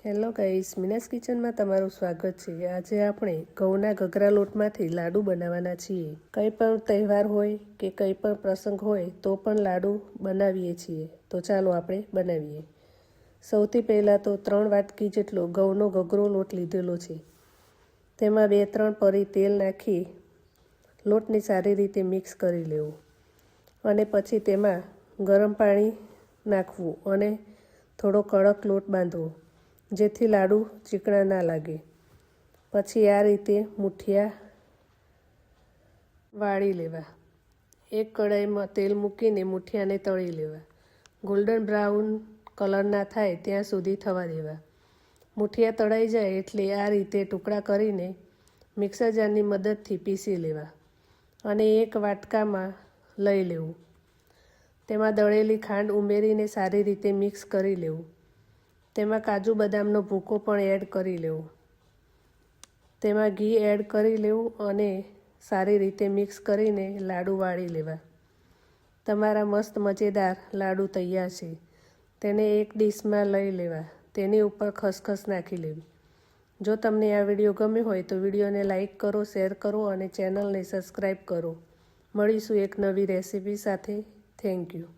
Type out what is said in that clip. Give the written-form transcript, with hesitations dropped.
Hello guys, Meena's કિચનમાં તમારું સ્વાગત છે। આજે આપણે ઘઉંના ઘઘરા લોટમાંથી લાડુ બનાવવાના છીએ। કંઈ પણ તહેવાર હોય કે કંઈ પણ પ્રસંગ હોય તો પણ લાડુ બનાવીએ છીએ। તો ચાલો આપણે બનાવીએ। સૌથી પહેલાં તો 3 વાટકી જેટલો ઘઉંનો ઘઘરો લોટ લીધેલો છે। તેમાં 2-3 પરી તેલ નાખી લોટને સારી રીતે મિક્સ કરી લેવું અને પછી તેમાં ગરમ પાણી નાખવું અને થોડો કડક લોટ બાંધવો, જેથી લાડુ ચીકણા ના લાગે। પછી આ રીતે મુઠિયા વાળી લેવા। એક કઢાઈમાં તેલ મૂકીને મુઠિયાને તળી લેવા। ગોલ્ડન બ્રાઉન કલરના થાય ત્યાં સુધી થવા દેવા। મુઠિયા તળાઈ જાય એટલે આ રીતે ટુકડા કરીને મિક્સર જારની મદદથી પીસી લેવા અને એક વાટકામાં લઈ લેવું। તેમાં દળેલી ખાંડ ઉમેરીને સારી રીતે મિક્સ કરી લેવું। તેમાં કાજુ બદામનો ભૂકો પણ એડ કરી લેવો। તેમાં ઘી એડ કરી લેવું અને સારી રીતે મિક્સ કરીને લાડુ વાળી લેવા। તમારા મસ્ત મજેદાર લાડુ તૈયાર છે। તેને એક ડીશમાં લઈ લેવા। તેની ઉપર ખસખસ નાખી લેવી। જો તમને આ વિડીયો ગમ્યો હોય તો વિડીયોને લાઇક કરો, શેર કરો અને ચેનલને સબસ્ક્રાઈબ કરો। મળીશું એક નવી રેસીપી સાથે। Thank you.